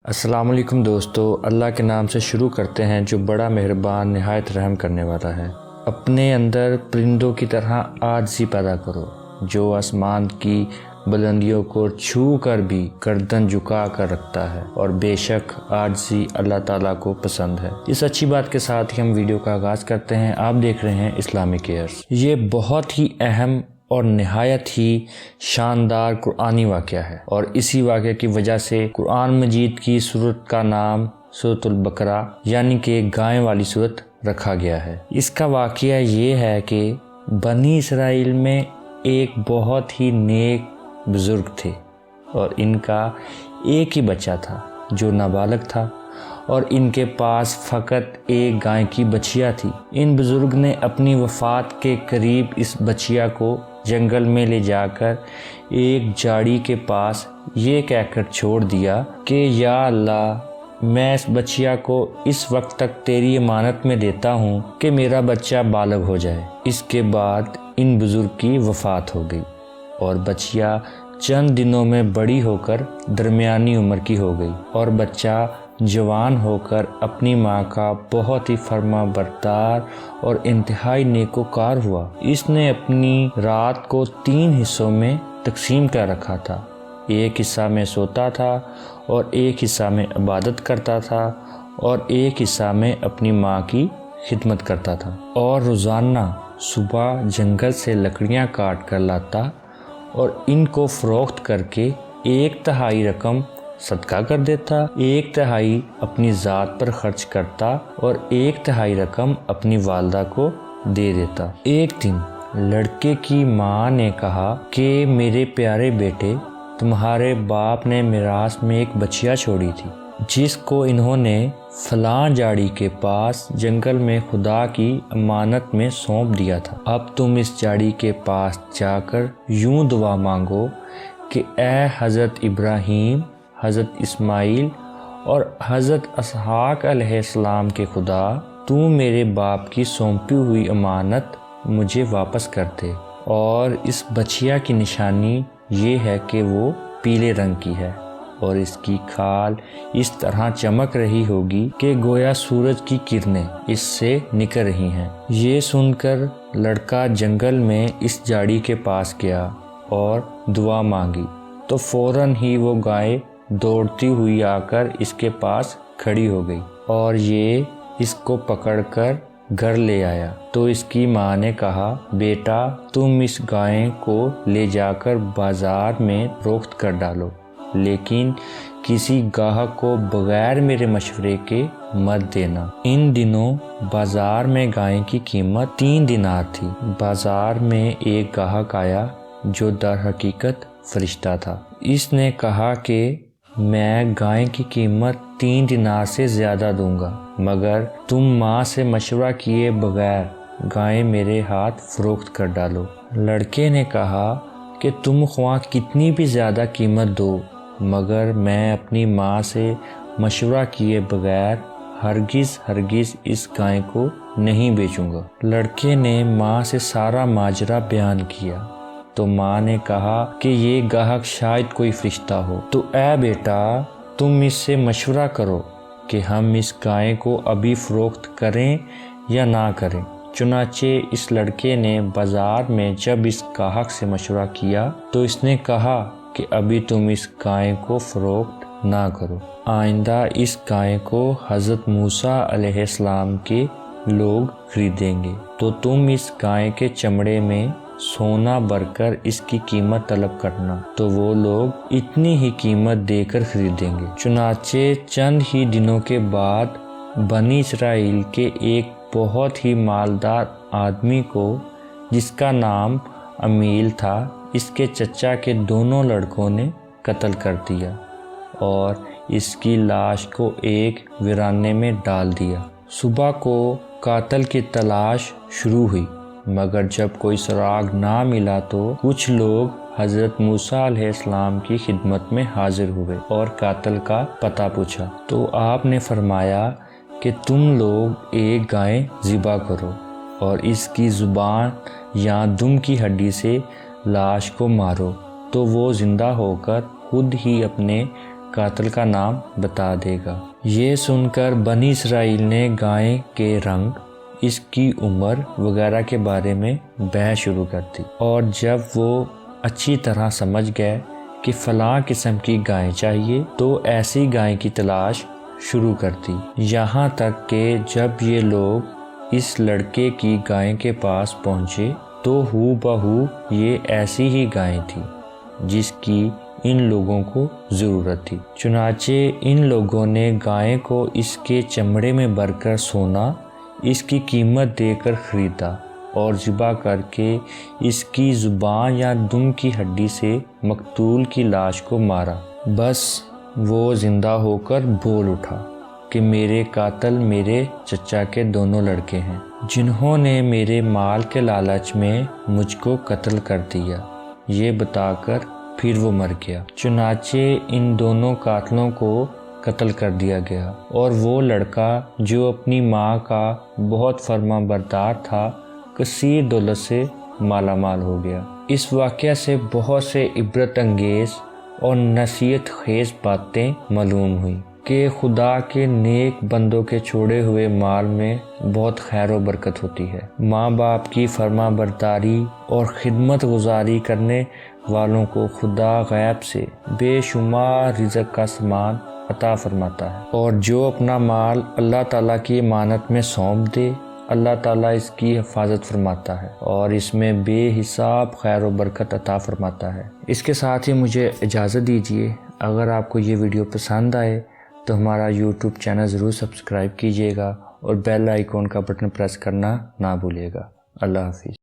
السلام علیکم دوستو، اللہ کے نام سے شروع کرتے ہیں جو بڑا مہربان نہایت رحم کرنے والا ہے۔ اپنے اندر پرندوں کی طرح عاجزی پیدا کرو جو آسمان کی بلندیوں کو چھو کر بھی گردن جھکا کر رکھتا ہے، اور بے شک عاجزی اللہ تعالیٰ کو پسند ہے۔ اس اچھی بات کے ساتھ ہی ہم ویڈیو کا آغاز کرتے ہیں۔ آپ دیکھ رہے ہیں اسلامک ایئرز۔ یہ بہت ہی اہم اور نہایت ہی شاندار قرآنی واقعہ ہے، اور اسی واقعے کی وجہ سے قرآن مجید کی سورت کا نام سورۃ البقرہ یعنی کہ گائے والی سورت رکھا گیا ہے۔ اس کا واقعہ یہ ہے کہ بنی اسرائیل میں ایک بہت ہی نیک بزرگ تھے، اور ان کا ایک ہی بچہ تھا جو نابالغ تھا، اور ان کے پاس فقط ایک گائے کی بچیا تھی۔ ان بزرگ نے اپنی وفات کے قریب اس بچیا کو جنگل میں لے جا کر ایک جھاڑی کے پاس یہ کہہ کر چھوڑ دیا کہ یا اللہ، میں اس بچیا کو اس وقت تک تیری امانت میں دیتا ہوں کہ میرا بچہ بالغ ہو جائے۔ اس کے بعد ان بزرگ کی وفات ہو گئی، اور بچیا چند دنوں میں بڑی ہو کر درمیانی عمر کی ہو گئی، اور بچہ جوان ہو کر اپنی ماں کا بہت ہی فرما بردار اور انتہائی نیکوکار ہوا۔ اس نے اپنی رات کو 3 حصوں میں تقسیم کر رکھا تھا۔ ایک حصہ میں سوتا تھا، اور ایک حصہ میں عبادت کرتا تھا، اور ایک حصہ میں اپنی ماں کی خدمت کرتا تھا، اور روزانہ صبح جنگل سے لکڑیاں کاٹ کر لاتا اور ان کو فروخت کر کے 1/3 رقم صدقہ کر دیتا، 1/3 اپنی ذات پر خرچ کرتا، اور 1/3 رقم اپنی والدہ کو دے دیتا۔ ایک دن لڑکے کی ماں نے کہا کہ میرے پیارے بیٹے، تمہارے باپ نے میراث میں ایک بچیا چھوڑی تھی جس کو انہوں نے فلاں جھاڑی کے پاس جنگل میں خدا کی امانت میں سونپ دیا تھا۔ اب تم اس جھاڑی کے پاس جا کر یوں دعا مانگو کہ اے حضرت ابراہیم، حضرت اسماعیل اور حضرت اسحاق علیہ السلام کے خدا، تو میرے باپ کی سونپی ہوئی امانت مجھے واپس کر دے۔ اور اس بچیا کی نشانی یہ ہے کہ وہ پیلے رنگ کی ہے، اور اس کی کھال اس طرح چمک رہی ہوگی کہ گویا سورج کی کرنیں اس سے نکل رہی ہیں۔ یہ سن کر لڑکا جنگل میں اس جھاڑی کے پاس گیا اور دعا مانگی، تو فوراً ہی وہ گائے دوڑتی ہوئی آ کر اس کے پاس کھڑی ہو گئی، اور یہ اس کو پکڑ کر گھر لے آیا۔ تو اس کی ماں نے کہا، بیٹا، تم اس گائے کو لے جا کر بازار میں فروخت کر ڈالو، لیکن کسی گاہک کو بغیر میرے مشورے کے مت دینا۔ ان دنوں بازار میں گائے کی قیمت 3 دینار تھی۔ بازار میں ایک گاہک آیا جو در حقیقت فرشتہ تھا۔ اس نے کہا کہ میں گائے کی قیمت 3 دینار سے زیادہ دوں گا، مگر تم ماں سے مشورہ کیے بغیر گائے میرے ہاتھ فروخت کر ڈالو۔ لڑکے نے کہا کہ تم خواہ کتنی بھی زیادہ قیمت دو، مگر میں اپنی ماں سے مشورہ کیے بغیر ہرگز اس گائے کو نہیں بیچوں گا۔ لڑکے نے ماں سے سارا ماجرا بیان کیا، تو ماں نے کہا کہ یہ گاہک شاید کوئی فرشتہ ہو، تو اے بیٹا، تم اس سے مشورہ کرو کہ ہم اس گائے کو ابھی فروخت کریں یا نہ کریں۔ چنانچہ اس لڑکے نے بازار میں جب اس گاہک سے مشورہ کیا تو اس نے کہا کہ ابھی تم اس گائے کو فروخت نہ کرو، آئندہ اس گائے کو حضرت موسیٰ علیہ السلام کے لوگ خریدیں گے، تو تم اس گائے کے چمڑے میں سونا بھر کر اس کی قیمت طلب کرنا، تو وہ لوگ اتنی ہی قیمت دے کر خریدیں گے۔ چنانچہ چند ہی دنوں کے بعد بنی اسرائیل کے ایک بہت ہی مالدار آدمی کو، جس کا نام امیل تھا، اس کے چچا کے دونوں لڑکوں نے قتل کر دیا، اور اس کی لاش کو ایک ویرانے میں ڈال دیا۔ صبح کو قاتل کی تلاش شروع ہوئی، مگر جب کوئی سراغ نہ ملا تو کچھ لوگ حضرت موسیٰ علیہ السلام کی خدمت میں حاضر ہوئے اور قاتل کا پتہ پوچھا، تو آپ نے فرمایا کہ تم لوگ ایک گائے ذبح کرو اور اس کی زبان یا دم کی ہڈی سے لاش کو مارو، تو وہ زندہ ہو کر خود ہی اپنے قاتل کا نام بتا دے گا۔ یہ سن کر بنی اسرائیل نے گائے کے رنگ، اس کی عمر وغیرہ کے بارے میں بحث شروع کر دی، اور جب وہ اچھی طرح سمجھ گئے کہ فلاں قسم کی گائے چاہیے تو ایسی گائے کی تلاش شروع کر دی، یہاں تک کہ جب یہ لوگ اس لڑکے کی گائے کے پاس پہنچے تو ہو بہو یہ ایسی ہی گائے تھی جس کی ان لوگوں کو ضرورت تھی۔ چنانچہ ان لوگوں نے گائے کو اس کے چمڑے میں بھر کر سونا اس کی قیمت دے کر خریدا اور ذبح کر کے اس کی زبان یا دم کی ہڈی سے مقتول کی لاش کو مارا۔ بس وہ زندہ ہو کر بول اٹھا کہ میرے قاتل میرے چچا کے دونوں لڑکے ہیں، جنہوں نے میرے مال کے لالچ میں مجھ کو قتل کر دیا، یہ بتا کر پھر وہ مر گیا۔ چنانچہ ان دونوں قاتلوں کو قتل کر دیا گیا، اور وہ لڑکا جو اپنی ماں کا بہت فرما بردار تھا کثیر دولت سے مالا مال ہو گیا۔ اس واقعہ سے بہت سے عبرت انگیز اور نصیحت خیز باتیں معلوم ہوئیں کہ خدا کے نیک بندوں کے چھوڑے ہوئے مال میں بہت خیر و برکت ہوتی ہے۔ ماں باپ کی فرما برداری اور خدمت گزاری کرنے والوں کو خدا غیب سے بے شمار رزق کا سامان عطا فرماتا ہے، اور جو اپنا مال اللہ تعالیٰ کی امانت میں سونپ دے اللہ تعالیٰ اس کی حفاظت فرماتا ہے اور اس میں بے حساب خیر و برکت عطا فرماتا ہے۔ اس کے ساتھ ہی مجھے اجازت دیجیے، اگر آپ کو یہ ویڈیو پسند آئے تو ہمارا یوٹیوب چینل ضرور سبسکرائب کیجیے گا اور بیل آئیکن کا بٹن پریس کرنا نہ بھولیے گا۔ اللہ حافظ۔